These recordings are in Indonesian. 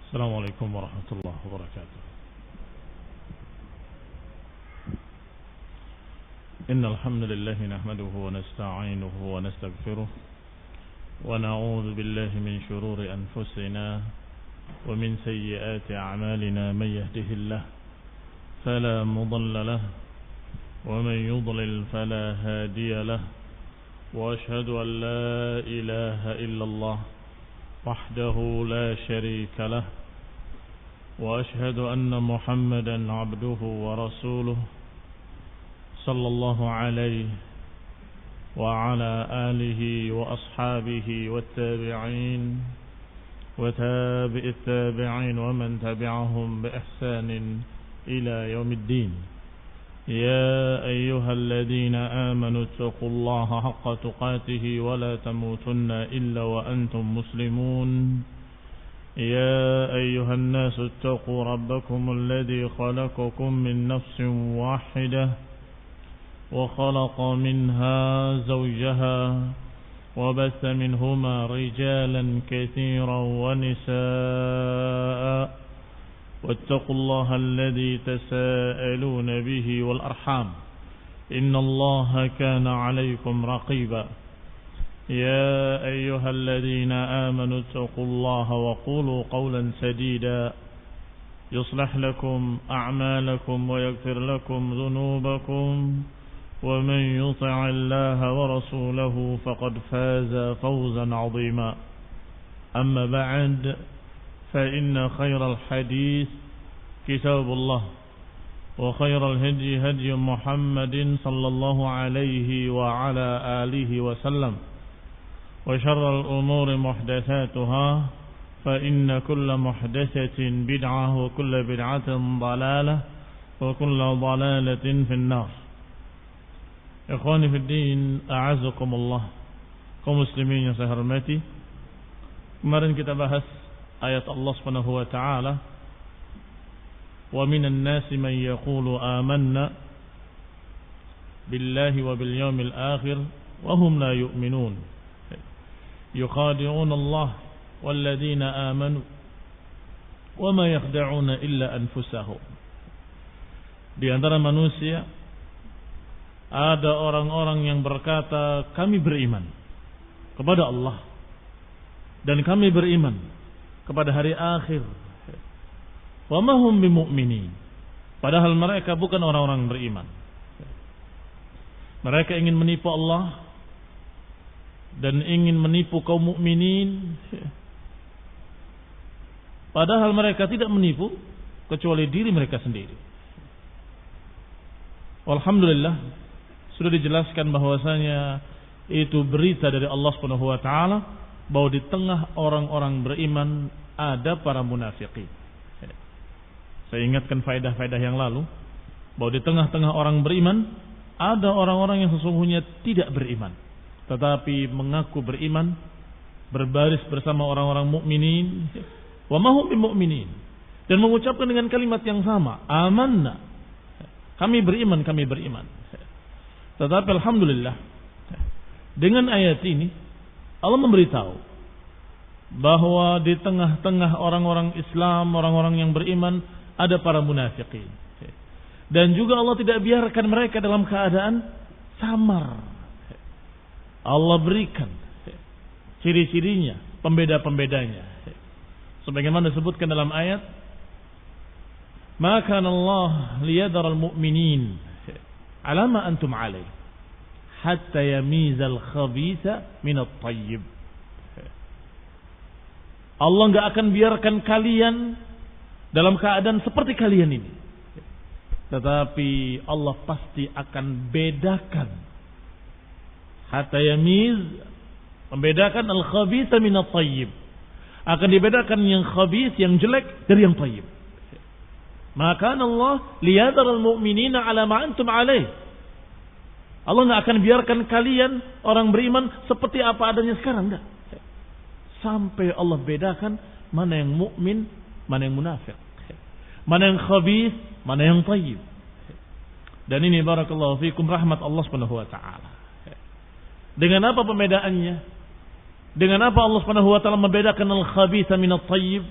السلام عليكم ورحمة الله وبركاته. إن الحمد لله نحمده ونستعينه ونستغفره ونعوذ بالله من شرور أنفسنا ومن سيئات أعمالنا. من يهده الله فلا مضل له ومن يضلل فلا هادي له، وأشهد أن لا إله إلا الله وحده لا شريك له، وأشهد أن محمدا عبده ورسوله صلى الله عليه وعلى آله وأصحابه والتابعين وتابع التابعين ومن تبعهم بإحسان إلى يوم الدين. يا أيها الذين آمنوا اتقوا الله حق تقاته ولا تموتن إلا وأنتم مسلمون. يا أيها الناس اتقوا ربكم الذي خلقكم من نفس واحدة وخلق منها زوجها وبث منهما رجالا كثيرا ونساء، واتقوا الله الذي تساءلون به والأرحام إن الله كان عليكم رقيبا. يا أيها الذين آمنوا اتقوا الله وقولوا قولا سديدا يصلح لكم أعمالكم ويغفر لكم ذنوبكم، ومن يطع الله ورسوله فقد فاز فوزا عظيما. أما بعد، فإن خير الحديث كتاب الله، وخير الهدي هدي محمد صلى الله عليه وعلى آله وسلم، وشر الأمور محدثاتها، فإن كل محدثة بدعة وكل بدعة ضلالة وكل ضلالة في النار. Ikhwani fi din, a'azakumullah, kaum muslimin yang saya hormati. Kemarin kita bahas ayat Allah Subhanahu wa taala, wa minan nasi man yaqulu amanna billahi wa bil yawmil akhir wa hum la yu'minun yukhadi'una Allah wal ladzina amanu wa ma yakhda'una illa anfusahum. Di antara manusia ada orang-orang yang berkata, kami beriman kepada Allah dan kami beriman kepada hari akhir. Wa ma hum bimu'minin, padahal mereka bukan orang-orang beriman. Mereka ingin menipu Allah dan ingin menipu kaum mukminin, padahal mereka tidak menipu kecuali diri mereka sendiri. Alhamdulillah, sudah dijelaskan bahwasanya itu berita dari Allah Subhanahu wa taala bahwa di tengah orang-orang beriman ada para munafikin. Saya ingatkan faedah-faedah yang lalu bahwa di tengah-tengah orang beriman ada orang-orang yang sesungguhnya tidak beriman tetapi mengaku beriman, berbaris bersama orang-orang mukminin, wa ma hum bimu'minin, dan mengucapkan dengan kalimat yang sama, amanna, kami beriman, kami beriman. Tetapi alhamdulillah, dengan ayat ini Allah memberitahu bahwa di tengah-tengah orang-orang Islam, orang-orang yang beriman ada para munafikin. Dan juga Allah tidak biarkan mereka dalam keadaan samar. Allah berikan ciri-cirinya, pembeda-pembedanya. Sebagaimana disebutkan dalam ayat, "Ma kana Allah liyadhara al-mu'minin 'ala ma antum 'alaih hatta yamizal khabitha min at-tayyib." Allah enggak akan biarkan kalian dalam keadaan seperti kalian ini, tetapi Allah pasti akan bedakan, hatta yamiz, membedakan al-khabitha min at-tayyib, akan dibedakan yang khabith, yang jelek dari yang tayyib. Maka Allah liyadhara al-mu'minina 'ala ma antum 'alaih. Allah enggak akan biarkan kalian orang beriman seperti apa adanya sekarang, enggak. Sampai Allah bedakan mana yang mukmin, mana yang munafik, mana yang khabith, mana yang tayyib. Dan ini barakallahu fikum rahmat Allah Subhanahu wa taala. Dengan apa pembedaannya? Dengan apa Allah Subhanahu wa taala membedakan al-khabitha min at-tayyib?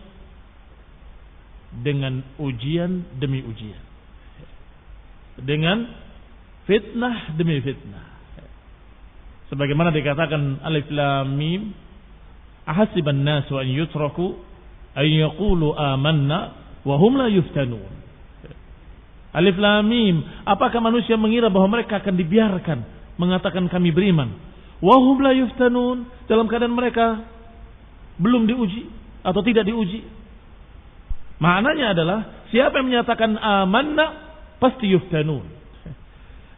dengan ujian demi ujian, dengan fitnah demi fitnah. Sebagaimana dikatakan alif lam mim, ahasiban nasu an yutraku an yaqulu amanna wa hum la yuftanun. Alif lam mim, apakah manusia mengira bahwa mereka akan dibiarkan mengatakan kami beriman, wa hum la yuftanun, dalam keadaan mereka belum diuji atau tidak diuji. Maknanya adalah siapa yang menyatakan amanna pasti yuftanun.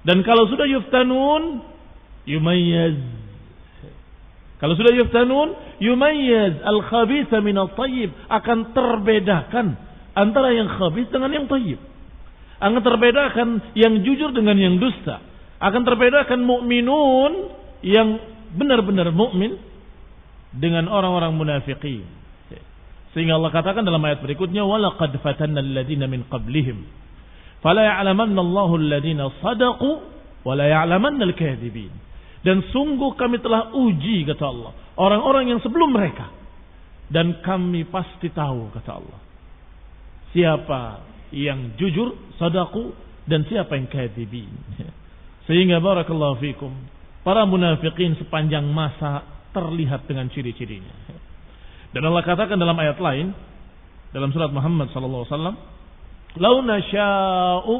Dan kalau sudah yuftanun yumayyaz. Kalau sudah yuftanun yumayyaz al-khabitha min at-tayyib, akan terbedakan antara yang khabith dengan yang tayyib. Akan terbedakan yang jujur dengan yang dusta. Akan terbedakan mukminun yang benar-benar mukmin dengan orang-orang munafiqin. Sehingga Allah katakan dalam ayat berikutnya, walaqad fatanna alladziina min qablihim fala ya'lamanna Allahu alladziina shadaqu wa la ya'lamanna al-kadzibin. Dan sungguh kami telah uji, kata Allah, orang-orang yang sebelum mereka, dan kami pasti tahu, kata Allah, siapa yang jujur, sadaku, dan siapa yang kadzibin. Sehingga barakallahu fikum, para munafikin sepanjang masa terlihat dengan ciri-cirinya. Dan Allah katakan dalam ayat lain, dalam surat Muhammad sallallahu alaihi wasallam, "Lau nasya'u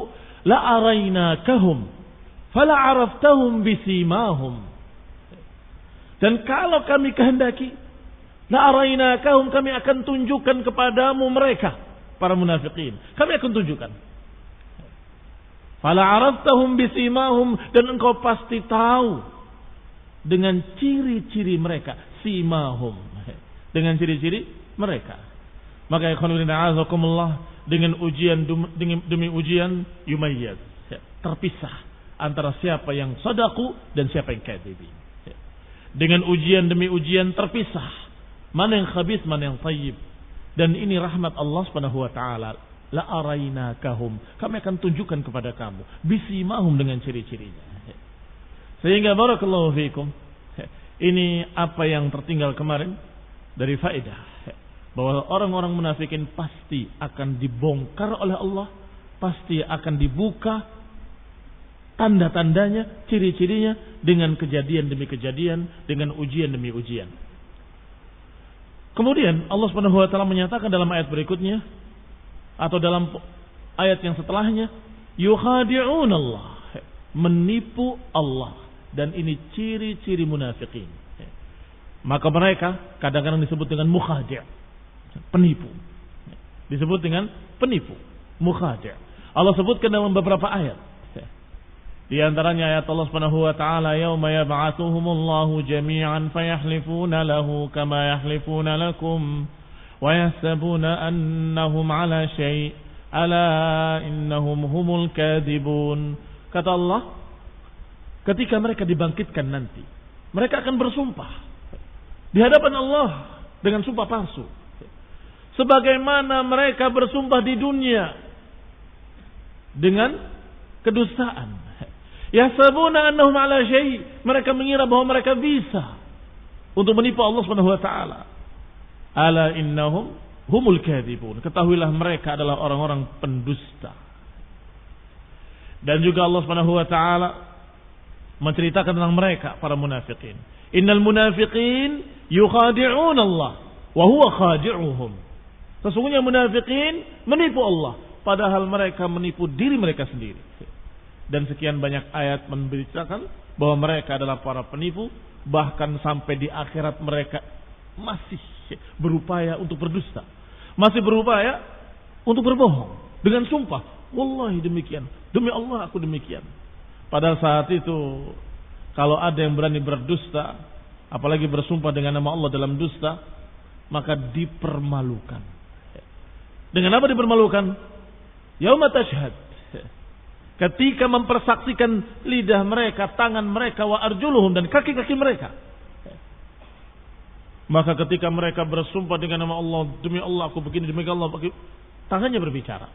la arainakahum fala 'araftahum bisimahum." Dan kalau kami kehendaki, la arainakahum, kami akan tunjukkan kepadamu mereka, para munafikin. Kami akan tunjukkan. Fala 'araftahum bisimahum, dan engkau pasti tahu dengan ciri-ciri mereka, simahum, dengan ciri-ciri mereka. Maka ikhwanuddin a'azakumullah, dengan ujian demi ujian yumayyaz, terpisah antara siapa yang sadaku dan siapa yang kadzibin. Dengan ujian demi ujian terpisah, mana yang khabith, mana yang thayyib. Dan ini rahmat Allah Subhanahu wa taala. La arainakahum, kami akan tunjukkan kepada kamu bisimahum, dengan ciri-cirinya. Sehingga barakallahu fikum, ini apa yang tertinggal kemarin dari faedah, bahwa orang-orang munafikin pasti akan dibongkar oleh Allah, pasti akan dibuka tanda-tandanya, ciri-cirinya, dengan kejadian demi kejadian, dengan ujian demi ujian. Kemudian Allah Subhanahu wa taala menyatakan dalam ayat berikutnya atau dalam ayat yang setelahnya, yukhadi'un Allah, menipu Allah, dan ini ciri-ciri munafikin. Maka mereka kadang-kadang disebut dengan mukhadi', penipu. Disebut dengan penipu, mukhadi'. Allah sebutkan dalam beberapa ayat. Di antaranya ayat Allah Subhanahu wa taala, yauma yab'atsuhumullahu jami'an fayahlifuna lahu kama yahlifuna lakum wa yahsabuna annahum 'ala syai' ala innahum humul kadzibun. Kata Allah, ketika mereka dibangkitkan nanti, mereka akan bersumpah di hadapan Allah dengan sumpah palsu, sebagaimana mereka bersumpah di dunia dengan kedustaan. Yahsabuna annahum 'ala syai', mereka mengira bahwa mereka bisa untuk menipu Allah Subhanahu wa taala. Ala innahum humul kadzibun, ketahuilah mereka adalah orang-orang pendusta. Dan juga Allah Subhanahu wa taala menceritakan tentang mereka, para munafikin. Innal munafiqin yukhadi'un Allah wa huwa khadi'uhum. Sesungguhnya munafikin menipu Allah, padahal mereka menipu diri mereka sendiri. Dan sekian banyak ayat memberitakan bahwa mereka adalah para penipu, bahkan sampai di akhirat mereka masih berupaya untuk berdusta, masih berupaya untuk berbohong dengan sumpah, wallahi demikian, demi Allah aku demikian. Padahal saat itu kalau ada yang berani berdusta, apalagi bersumpah dengan nama Allah dalam dusta, maka dipermalukan. Dengan apa dipermalukan? Yauma tashhad, ketika mempersaksikan lidah mereka, tangan mereka, wa arjuluhum, dan kaki-kaki mereka. Maka ketika mereka bersumpah dengan nama Allah, demi Allah aku begini, demi Allah, tangannya berbicara,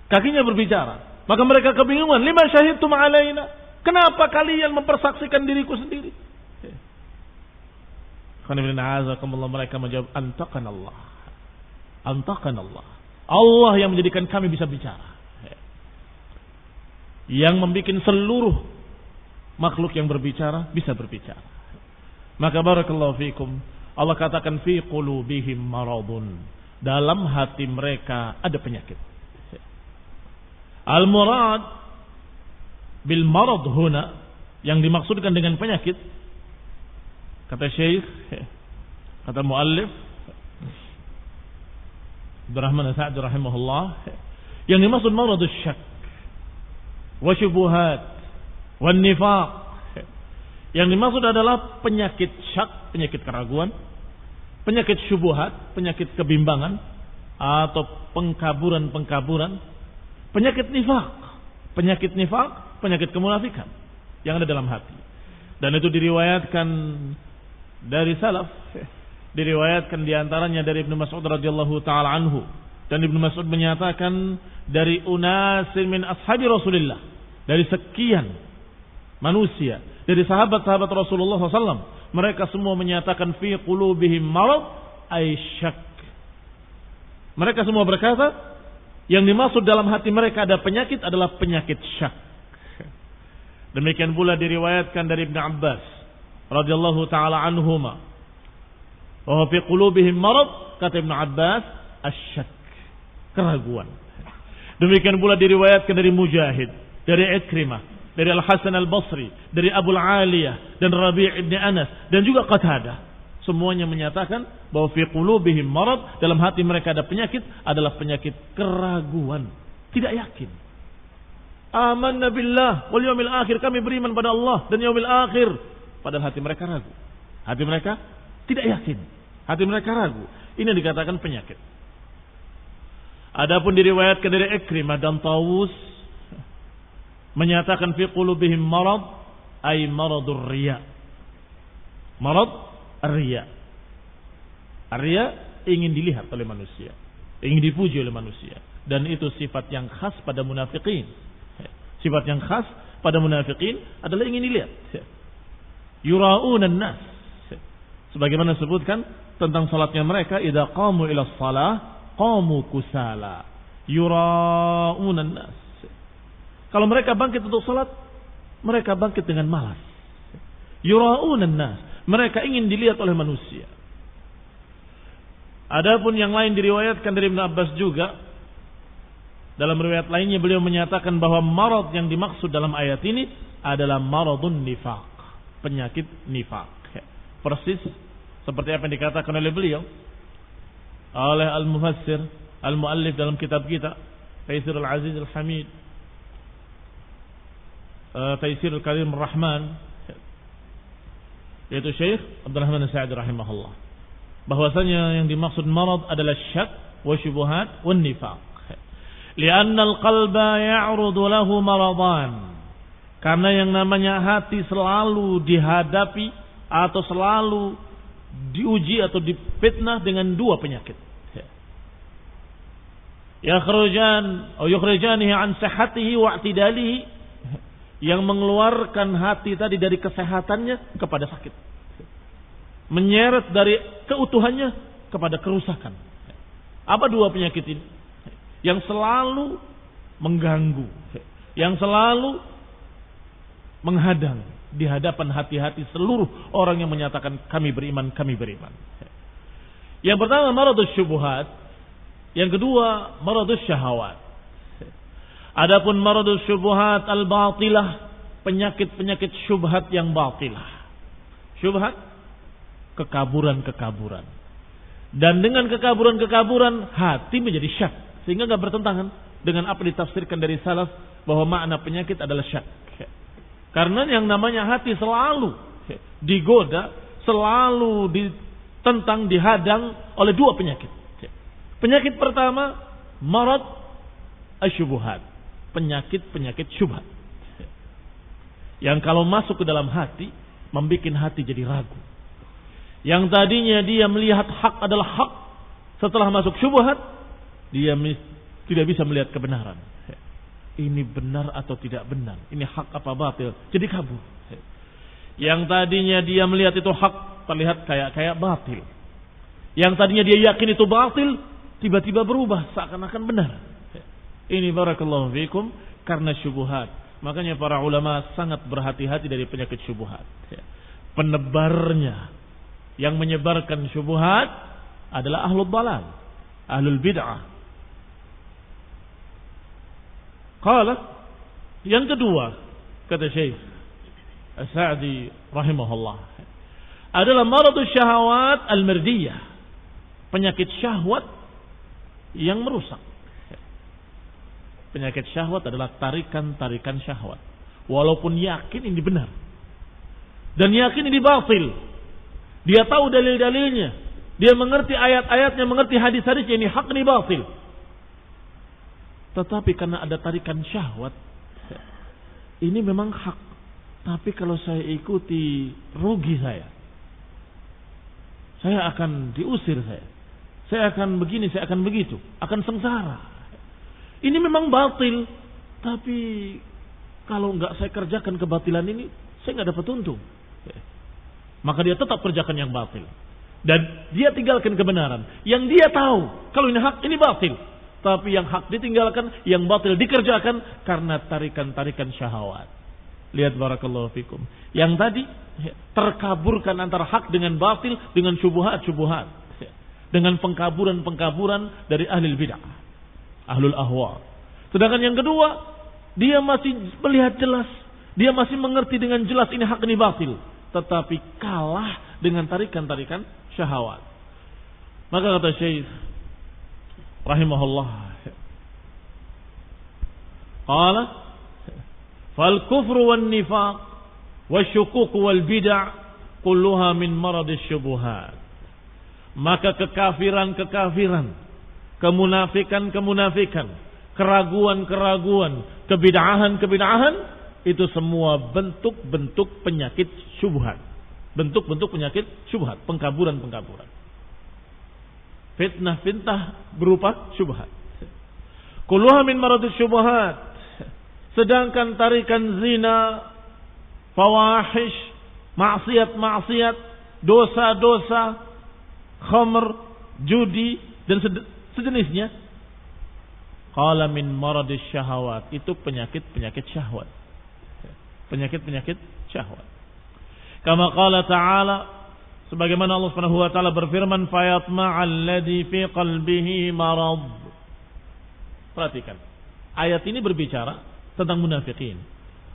kakinya berbicara. Maka mereka kebingungan, lima syahidtum alaina, kenapa kalian mempersaksikan diriku sendiri? Mereka menjawab, antakan Allah, antakan Allah. Allah yang menjadikan kami bisa bicara. Yang membuat seluruh makhluk yang berbicara bisa berbicara. Maka barakallahu fikum, Allah katakan fi qulubihim maradun, dalam hati mereka ada penyakit. Al-murad bil marad huna, yang dimaksudkan dengan penyakit, kata Syekh, kata muallif Abdurrahman As-Sa'di rahimahullah, yang dimaksud maradus syak wa syubuhat wan nifaq. Yang dimaksud adalah penyakit syak, penyakit keraguan, penyakit syubuhat, penyakit kebimbangan atau pengkaburan-pengkaburan, penyakit nifaq, penyakit kemunafikan yang ada dalam hati. Dan itu diriwayatkan dari salaf, diriwayatkan diantaranya dari Ibnu Mas'ud radhiyallahu taala anhu, dan Ibnu Mas'ud menyatakan dari unasin min ashabi Rasulillah, dari sekian manusia, dari sahabat-sahabat Rasulullah SAW, mereka semua menyatakan fi qulubihim marad ay syak. Mereka semua berkata, yang dimaksud dalam hati mereka ada penyakit adalah penyakit syak. Demikian pula diriwayatkan dari Ibnu Abbas radhiyallahu taala anhuma, wa fi qulubihim marad, kata Ibnu Abbas, asyak, keraguan. Demikian pula diriwayatkan dari Mujahid, dari Ikrimah, dari Al-Hasan Al-Basri, dari Abu Al-Aliyah dan Rabi' ibn Anas dan juga Qatadah. Semuanya menyatakan bahwa fi qulubihim marad, dalam hati mereka ada penyakit, adalah penyakit keraguan, tidak yakin. Amanna billah wal yaumil akhir, kami beriman pada Allah dan yaumil akhir, padahal hati mereka ragu. Hati mereka tidak yakin. Hati mereka ragu. Ini dikatakan penyakit. Adapun diriwayatkan dari Ikrimah dan Tawus menyatakan fi qulubihim marad ay maradur riya. Marad ar-riya. Ar-riya ingin dilihat oleh manusia, ingin dipuji oleh manusia, dan itu sifat yang khas pada munafikin. Sifat yang khas pada munafikin adalah ingin dilihat. Yura'unan nas. Sebagaimana disebutkan tentang salatnya mereka, idza qamu ila shalah qamu kusala yura'unan nas. Kalau mereka bangkit untuk salat, mereka bangkit dengan malas. Yura'unan nas, mereka ingin dilihat oleh manusia. Adapun yang lain diriwayatkan dari Ibnu Abbas juga, dalam riwayat lainnya beliau menyatakan bahwa marad yang dimaksud dalam ayat ini adalah maradun nifaq, penyakit nifaq. Persis seperti apa yang dikatakan oleh beliau, oleh al-mufassir, al-muallif dalam kitab kita Taisir al-Aziz al-Hamid, Taisir al-Karim ar-Rahman, yaitu Syekh Abdurrahman As-Sa'di rahimahullah, bahwasanya yang dimaksud marad adalah syak wa syubuhat wa nifaq. Lianna al-qalba ya'rudu lahu maradan, karena yang namanya hati selalu dihadapi atau selalu diuji atau difitnah dengan dua penyakit. Yukhrujanihi an sihhatihi wa i'tidalihi, yang mengeluarkan hati tadi dari kesehatannya kepada sakit, menyeret dari keutuhannya kepada kerusakan. Apa dua penyakit ini yang selalu mengganggu, yang selalu menghadang di hadapan hati-hati seluruh orang yang menyatakan kami beriman, kami beriman? Yang pertama maradus syubhat, yang kedua maradus syahawat. Adapun maradus syubhat al-batilah, penyakit-penyakit syubhat yang batilah. Syubhat, kekaburan-kekaburan. Dan dengan kekaburan-kekaburan hati menjadi syak, sehingga enggak bertentangan dengan apa ditafsirkan dari salaf bahwa makna penyakit adalah syak. Karena yang namanya hati selalu digoda, selalu ditentang, dihadang oleh dua penyakit. Penyakit pertama marad asyubuhat, penyakit-penyakit syubhat, yang kalau masuk ke dalam hati membuat hati jadi ragu. Yang tadinya dia melihat hak adalah hak, setelah masuk syubhat dia tidak bisa melihat kebenaran. Ini benar atau tidak benar, ini hak apa batil, jadi kabur. Yang tadinya dia melihat itu hak, terlihat kayak batil. Yang tadinya dia yakin itu batil, tiba-tiba berubah seakan-akan benar. Ini barakallahu fikum karena syubhat. Makanya para ulama sangat berhati-hati dari penyakit syubhat. Penebarnya yang menyebarkan syubhat adalah ahlul dalal, ahlul bid'ah. Qala, yang kedua kata Syekh As-Sa'di rahimahullah, adalah maradus syahawat al-mardiyah, penyakit syahwat yang merusak. Penyakit syahwat adalah tarikan-tarikan syahwat. Walaupun yakin ini benar. Dan yakin ini batil. Dia tahu dalil-dalilnya. Dia mengerti ayat-ayatnya, mengerti hadis-hadisnya, ini hak, ini batil. Tetapi karena ada tarikan syahwat, ini memang hak. Tapi kalau saya ikuti, rugi saya. Saya akan diusir saya. Saya akan begini, saya akan begitu. Akan sengsara. Ini memang batil, tapi kalau enggak saya kerjakan kebatilan ini, saya enggak dapat untung. Maka dia tetap kerjakan yang batil. Dan dia tinggalkan kebenaran. Yang dia tahu, kalau ini hak, ini batil. Tapi yang hak ditinggalkan, yang batil dikerjakan, karena tarikan-tarikan syahwat. Lihat barakallahu fikum. Yang tadi, terkaburkan antara hak dengan batil, dengan syubhat-syubhat. Dengan pengkaburan-pengkaburan dari ahli bid'ah, ahlul ahwa. Sedangkan yang kedua, dia masih melihat jelas, dia masih mengerti dengan jelas ini hak ini batil, tetapi kalah dengan tarikan-tarikan syahwat. Maka kata Syekh rahimahullah, qala fal kufru wan nifaq wasyukuk wal bid'ah kulluha min maradis syubuhat. Maka kekafiran-kekafiran, kemunafikan-kemunafikan, keraguan-keraguan, kebid'ahan-kebid'ahan, itu semua bentuk-bentuk penyakit syubhat. Bentuk-bentuk penyakit syubhat, pengkaburan-pengkaburan. Fitnah-fitnah berupa syubhat. Kulluha min maradis syubhat. Sedangkan tarikan zina, fawahish, maksiat-maksiat, dosa-dosa, khamr, judi dan sejenisnya, qala min maradis syahawat, itu penyakit-penyakit syahwat. Penyakit-penyakit syahwat. Kama qala ta'ala, sebagaimana Allah Subhanahu wa taala berfirman, fayatma'al ladzi fi qalbihi marad. Perhatikan. Ayat ini berbicara tentang munafikin.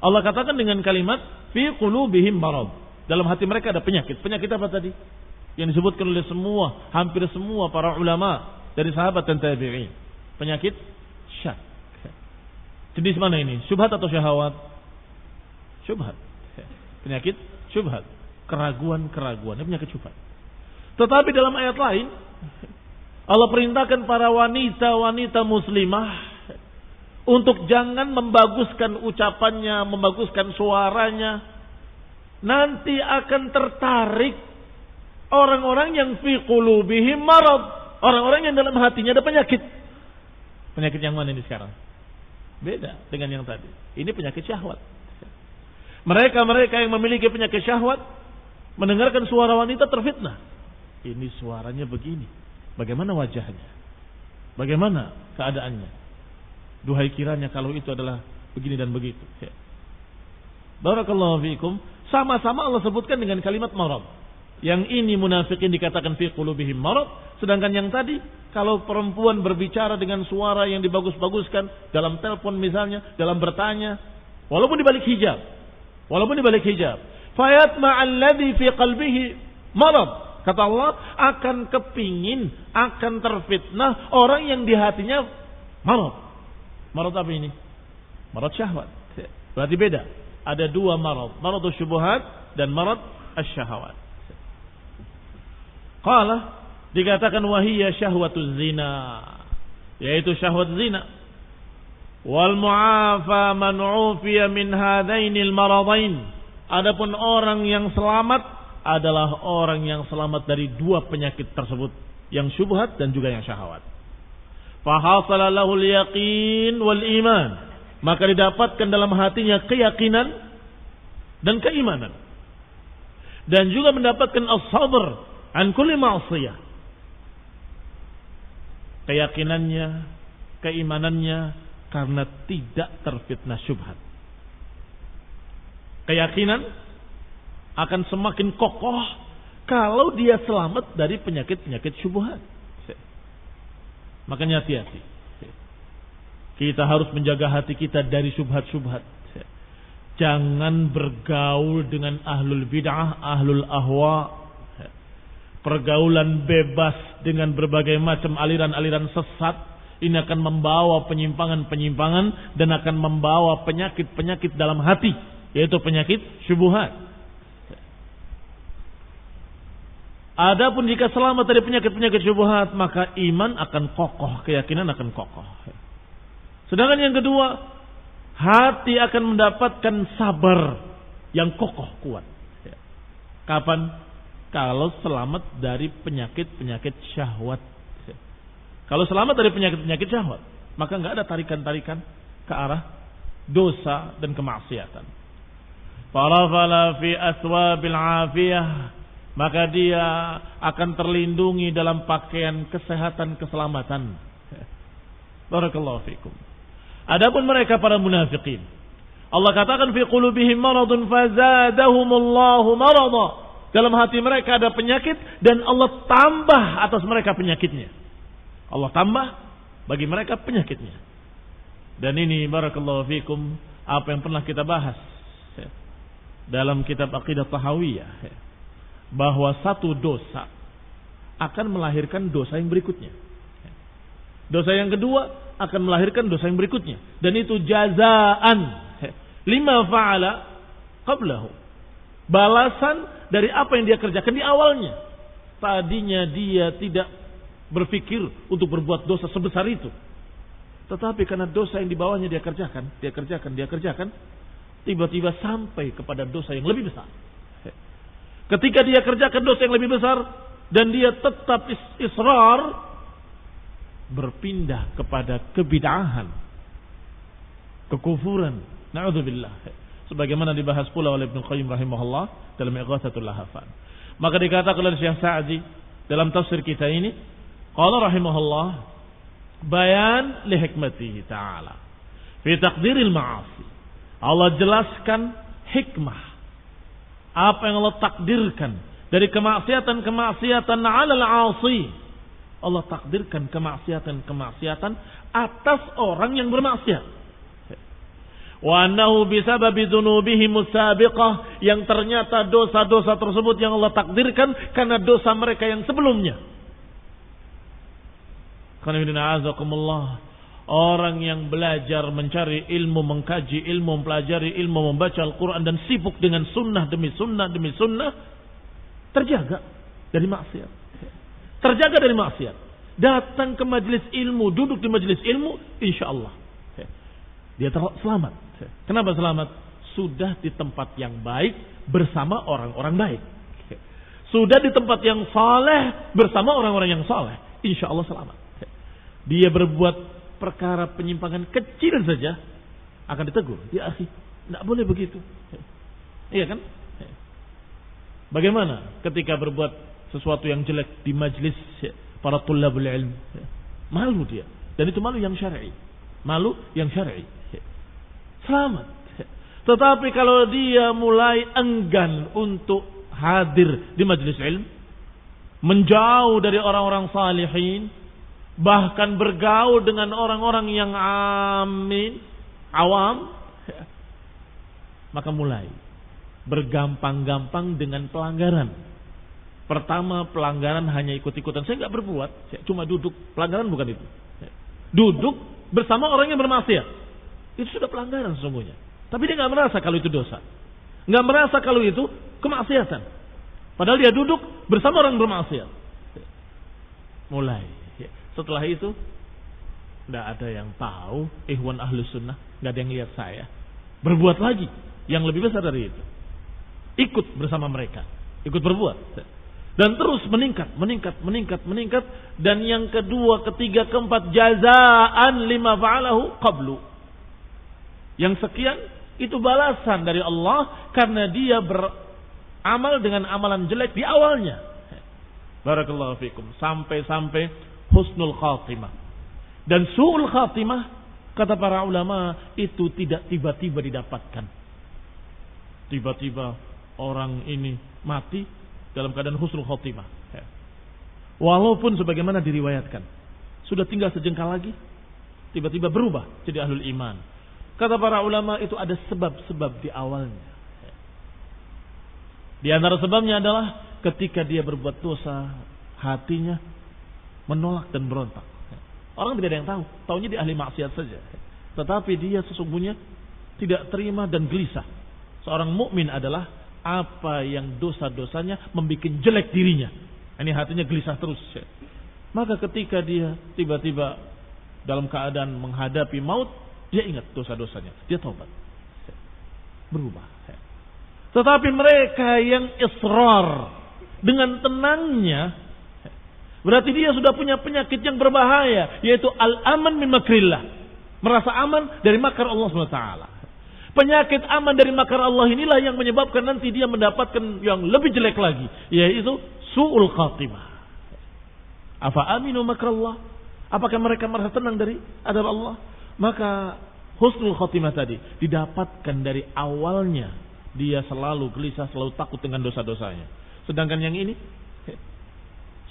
Allah katakan dengan kalimat fi qulubihim marad. Dalam hati mereka ada penyakit. Penyakit apa tadi? Yang disebutkan oleh semua, hampir semua para ulama dari sahabat dan tabi'in. Penyakit syak. Jenis mana ini? Syubhat atau syahwat? Syubhat. Penyakit syubhat. Keraguan-keraguan. Ini penyakit syubhat. Tetapi dalam ayat lain, Allah perintahkan para wanita-wanita muslimah untuk jangan membaguskan ucapannya, membaguskan suaranya. Nanti akan tertarik orang-orang yang fi qulubihim marad, orang-orang yang dalam hatinya ada penyakit. Penyakit yang mana ini sekarang? Beda dengan yang tadi. Ini penyakit syahwat. Mereka-mereka yang memiliki penyakit syahwat mendengarkan suara wanita terfitnah. Ini suaranya begini. Bagaimana wajahnya? Bagaimana keadaannya? Duhai kiranya kalau itu adalah begini dan begitu. Barakallahu fiikum. Sama-sama Allah sebutkan dengan kalimat marad. Yang ini munafikin dikatakan fi qulubihim marad, sedangkan yang tadi kalau perempuan berbicara dengan suara yang dibagus-baguskan dalam telepon misalnya, dalam bertanya, walaupun di balik hijab, fayatma'al ladzi fi qalbihi marad, kata Allah, akan kepingin, akan terfitnah orang yang di hatinya marad. Marad apa ini? Marad syahwat. Berarti beda. Ada dua marad, maradus syubuhat dan marad asy-syahawat. Qala, dikatakan wahiyya syahwatuz zina, yaitu syahwat zina. Wal mu'afa man 'ufiya min hadainil maradain. Adapun orang yang selamat adalah orang yang selamat dari dua penyakit tersebut, yang syubhat dan juga yang syahwat. Fa hasala lahul yaqin wal iman. Maka didapatkan dalam hatinya keyakinan dan keimanan. Dan juga mendapatkan as-sabr an kulli ma'siyah. keyakinannya, keimanannya karena tidak terfitnah syubhat. Keyakinan akan semakin kokoh kalau dia selamat dari penyakit-penyakit syubhat. Makanya hati-hati. Kita harus menjaga hati kita dari syubhat-syubhat. Jangan bergaul dengan ahlul bid'ah, ahlul ahwa. Pergaulan bebas dengan berbagai macam aliran-aliran sesat. Ini akan membawa penyimpangan-penyimpangan dan akan membawa penyakit-penyakit dalam hati, yaitu penyakit syubhat. Adapun jika selamat dari penyakit-penyakit syubhat, maka iman akan kokoh, keyakinan akan kokoh. Sedangkan yang kedua, hati akan mendapatkan sabar yang kokoh, kuat. Kapan? Kalau selamat dari penyakit-penyakit syahwat. Kalau selamat dari penyakit-penyakit syahwat, maka enggak ada tarikan-tarikan ke arah dosa dan kemaksiatan. Farafala fi aswabil afiyah, maka dia akan terlindungi dalam pakaian kesehatan, keselamatan. Barakallahu fikum. Adapun mereka para munafikin, Allah katakan fi qulubihim maradun fazadahumullahu marada. Dalam hati mereka ada penyakit dan Allah tambah atas mereka penyakitnya. Allah tambah bagi mereka penyakitnya. Dan ini barakallahu fikum apa yang pernah kita bahas dalam kitab Aqidah Tahawiyah, bahwa satu dosa akan melahirkan dosa yang berikutnya. Dosa yang kedua akan melahirkan dosa yang berikutnya. Dan itu jazaan lima fa'ala qablahu. Balasan dari apa yang dia kerjakan di awalnya. Tadinya dia tidak berpikir untuk berbuat dosa sebesar itu. Tetapi karena dosa yang di bawahnya dia kerjakan, tiba-tiba sampai kepada dosa yang lebih besar. Ketika dia kerjakan dosa yang lebih besar dan dia tetap israr, berpindah kepada kebid'ahan, kekufuran. Na'udzubillah. Sebagaimana dibahas pula oleh Ibnu Qayyim rahimahullah dalam Ighatsatul Lahafan. Maka dikatakan oleh Syekh Sa'di dalam tafsir kita ini, qala rahimahullah, bayan li hikmatihi ta'ala fi taqdiril ma'asi. Allah jelaskan hikmah apa yang Allah takdirkan dari kemaksiatan-kemaksiatan 'alal 'asi. Allah takdirkan kemaksiatan-kemaksiatan atas orang yang bermaksiat. Wa annahu bisababi dzunubihim musabiqah, yang ternyata dosa-dosa tersebut yang Allah takdirkan karena dosa mereka yang sebelumnya. Karena orang yang belajar mencari ilmu, mengkaji ilmu, mempelajari ilmu, membaca Al-Quran dan sibuk dengan sunnah demi sunnah, terjaga dari maksiat. Terjaga dari maksiat. Datang ke majelis ilmu, duduk di majelis ilmu, insya Allah dia selamat. Kenapa selamat? Sudah di tempat yang baik bersama orang-orang baik. Sudah di tempat yang saleh bersama orang-orang yang saleh. Insya Allah selamat. Dia berbuat perkara penyimpangan kecil saja akan ditegur. Ya akhi, tidak boleh begitu. Iya kan? Bagaimana ketika berbuat sesuatu yang jelek di majlis para tulabul ilm? Malu dia. Dan itu malu yang syar'i. Malu yang syar'i. Selamat. Tetapi kalau dia mulai enggan untuk hadir di majlis ilm, menjauh dari orang-orang salihin, bahkan bergaul dengan orang-orang yang awam, maka mulai bergampang-gampang dengan pelanggaran. Pertama, pelanggaran hanya ikut-ikutan. Saya nggak berbuat, saya cuma duduk. Pelanggaran bukan itu. Duduk bersama orang yang bermaksiat. Itu sudah pelanggaran sesungguhnya. Tapi dia nggak merasa kalau itu dosa, nggak merasa kalau itu kemaksiatan. Padahal dia duduk bersama orang bermaksiat. Mulai. Setelah itu, nggak ada yang tahu. Ikhwan Ahlus Sunnah, nggak ada yang lihat saya. Berbuat lagi yang lebih besar dari itu. Ikut bersama mereka, ikut berbuat. Dan terus meningkat. Dan yang kedua, ketiga, keempat, jazaan lima fa'alahu qablu. Yang sekian itu balasan dari Allah karena dia beramal dengan amalan jelek di awalnya. Barakallahu fikum. Sampai-sampai husnul khatimah. Dan su'ul khatimah, kata para ulama, itu tidak tiba-tiba didapatkan. Tiba-tiba orang ini mati dalam keadaan husnul khatimah. Walaupun sebagaimana diriwayatkan, sudah tinggal sejengkal lagi, tiba-tiba berubah jadi ahlul iman. Kata para ulama, itu ada sebab-sebab di awalnya. Di antara sebabnya adalah ketika dia berbuat dosa, hatinya menolak dan berontak. Orang tidak ada yang tahu, taunya dia ahli maksiat saja. Tetapi dia sesungguhnya tidak terima dan gelisah. Seorang mukmin adalah apa yang dosa-dosanya membuat jelek dirinya. Ini hatinya gelisah terus. Maka ketika dia tiba-tiba dalam keadaan menghadapi maut, dia ingat dosa-dosanya, dia taubat, berubah. Tetapi mereka yang israr dengan tenangnya, berarti dia sudah punya penyakit yang berbahaya, yaitu al-aman min makrillah, merasa aman dari makar Allah SWT. Penyakit aman dari makar Allah inilah yang menyebabkan nanti dia mendapatkan yang lebih jelek lagi, yaitu su'ul khatimah. Afa aminu makrallah? Apakah mereka merasa tenang dari adab Allah? Maka husnul khatimah tadi didapatkan dari awalnya. Dia selalu gelisah, selalu takut dengan dosa-dosanya. Sedangkan yang ini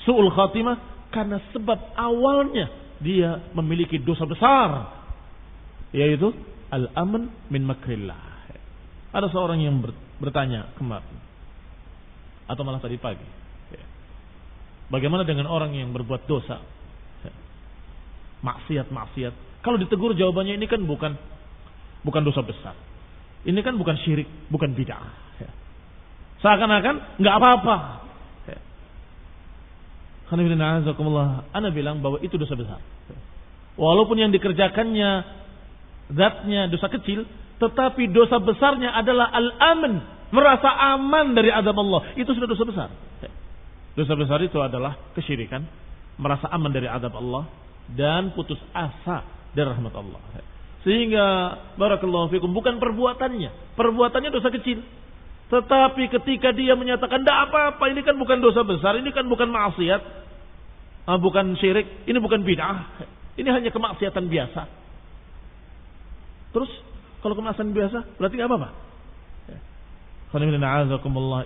su'ul khatimah karena sebab awalnya dia memiliki dosa besar, yaitu al-aman min makrillah. Ada seorang yang bertanya kemarin, atau malah tadi pagi, bagaimana dengan orang yang berbuat dosa, maksiat. Kalau ditegur jawabannya ini kan bukan dosa besar. Ini kan bukan syirik, bukan bid'ah. Seakan-akan nggak apa-apa. Ana bilang bahwa itu dosa besar. Walaupun yang dikerjakannya zatnya dosa kecil, tetapi dosa besarnya adalah al-aman, merasa aman dari azab Allah. Itu sudah dosa besar. Dosa besar itu adalah kesyirikan, merasa aman dari azab Allah, dan putus asa dari rahmat Allah. Sehingga barakallahu fikum, bukan perbuatannya dosa kecil, tetapi ketika dia menyatakan tidak apa-apa, ini kan bukan dosa besar, ini kan bukan maksiat, bukan syirik, ini bukan bid'ah, ini hanya kemaksiatan biasa. Terus kalau kemaksiatan biasa berarti nggak apa-apa.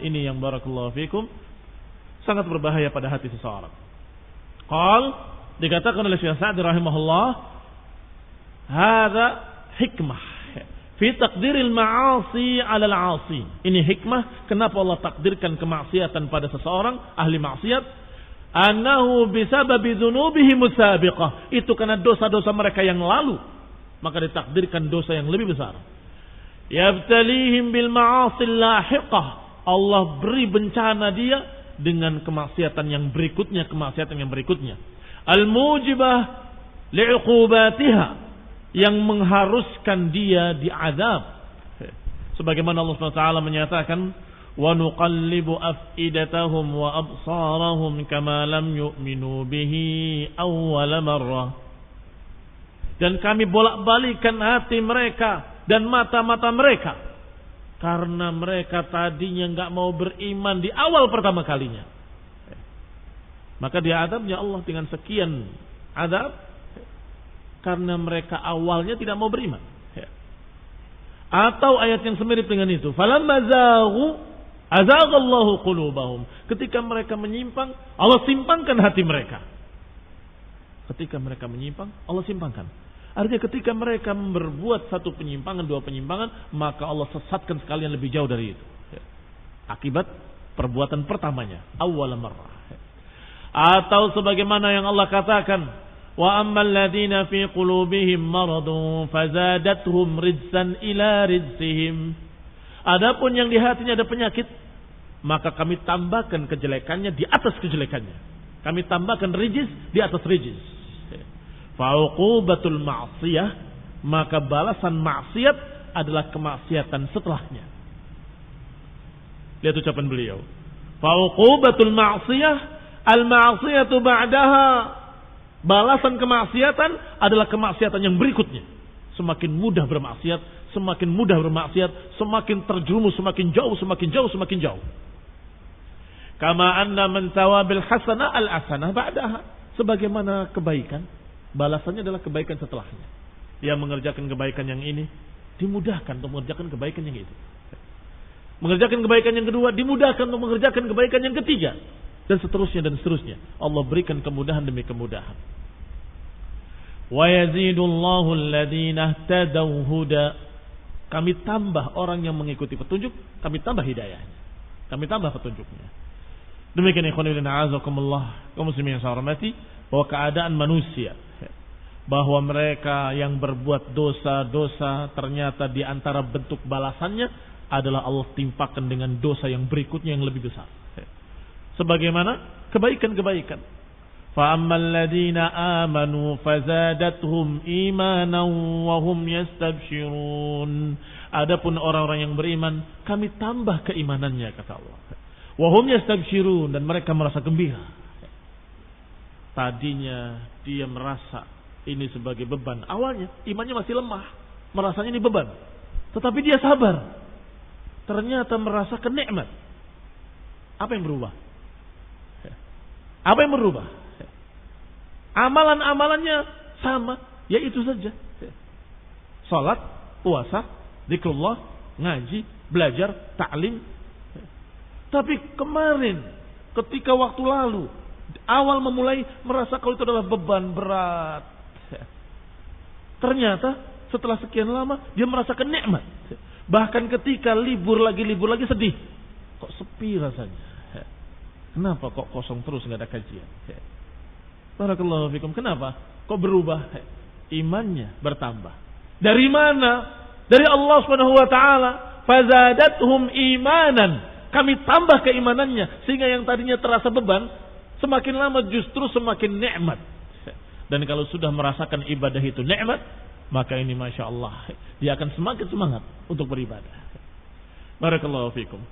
Ini yang barakallahu fikum sangat berbahaya pada hati seseorang. Dikatakan oleh Syekh Sa'di rahimahullah, hadza hikmah fi taqdiril ma'asi 'ala al-'asi. Ini hikmah kenapa Allah takdirkan kemaksiatan pada seseorang ahli maksiat, annahu bisababi dzunubihi musabiqah. Itu karena dosa-dosa mereka yang lalu, maka ditakdirkan dosa yang lebih besar. Yabtalihim bil ma'asi lahiqah. Allah beri bencana dia dengan kemaksiatan yang berikutnya, al-mujibah li'uqubatiha, yang mengharuskan dia diazab. Sebagaimana Allah SWT menyatakan, wa nuqallibu af'idatahum wa absarahum kama lam yu'minu bihi awwala marrah. Dan kami bolak-balikan hati mereka dan mata-mata mereka, karena mereka tadinya enggak mau beriman di awal pertama kalinya. Maka diadabnya Allah dengan sekian adab karena mereka awalnya tidak mau beriman. Atau ayat yang semirip dengan itu, falamma zaghu azaghallahu qulubahum. Ketika mereka menyimpang, Allah simpangkan hati mereka. Ketika mereka menyimpang, Allah simpangkan. Artinya ketika mereka berbuat satu penyimpangan, dua penyimpangan, maka Allah sesatkan sekalian lebih jauh dari itu. Akibat perbuatan pertamanya, awwal marrah. Atau sebagaimana yang Allah katakan, wa ammal ladzina fi qulubihim maradun fazadathum rijsan ila rijsihim. Adapun yang di hatinya ada penyakit, maka kami tambahkan kejelekannya di atas kejelekannya. Kami tambahkan rijis di atas rijis. Fa uqubatul ma'siyah, maka balasan maksiat adalah kemaksiatan setelahnya. Lihat ucapan beliau. Fa uqubatul ma'siyah, al-ma'siyatu ba'daha. Balasan kemaksiatan adalah kemaksiatan yang berikutnya. Semakin mudah bermaksiat, semakin terjerumus, semakin jauh. Kama anna man tawabil hasanah al-hasanah ba'daha. Sebagaimana kebaikan, balasannya adalah kebaikan setelahnya. Dia mengerjakan kebaikan yang ini, dimudahkan untuk mengerjakan kebaikan yang itu. Mengerjakan kebaikan yang kedua, dimudahkan untuk mengerjakan kebaikan yang ketiga. Dan seterusnya dan seterusnya. Allah berikan kemudahan demi kemudahan. Wa yazidullahu alladhina ihtadaw huda. Kami tambah orang yang mengikuti petunjuk, kami tambah hidayahnya. Kami tambah petunjuknya. Demikian ikhwan fillah azakumullah, kaum muslimin yang saya hormati, bahwa keadaan manusia, bahwa mereka yang berbuat dosa-dosa ternyata di antara bentuk balasannya adalah Allah timpakan dengan dosa yang berikutnya yang lebih besar. Sebagaimana kebaikan-kebaikan. Fa ammal ladzina amanu fazadathum imanan wa hum yastabshirun. Adapun orang-orang yang beriman, kami tambah keimanannya, kata Allah. Wa hum yastabshirun, dan mereka merasa gembira. Tadinya dia merasa ini sebagai beban. Awalnya imannya masih lemah, merasanya ini beban. Tetapi dia sabar. Ternyata merasakan nikmat. Apa yang berubah? Apa yang berubah? Amalan-amalannya sama, yaitu saja. Salat, puasa, zikrullah, ngaji, belajar, ta'lim. Tapi kemarin, ketika waktu lalu, awal memulai merasa kalau itu adalah beban berat. Ternyata setelah sekian lama dia merasakan nikmat. Bahkan ketika libur lagi sedih. Kok sepi rasanya? Kenapa kok kosong terus nggak ada kajian? Barakallahu fikum. Kenapa? Kok berubah? Imannya bertambah. Dari mana? Dari Allah Subhanahu wa taala. Fazadathum imanan. Kami tambah keimanannya sehingga yang tadinya terasa beban semakin lama justru semakin nikmat. Dan kalau sudah merasakan ibadah itu nikmat, maka ini Masya Allah, dia akan semakin semangat untuk beribadah. Barakallahu fikum.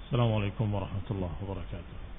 Assalamualaikum warahmatullahi wabarakatuh.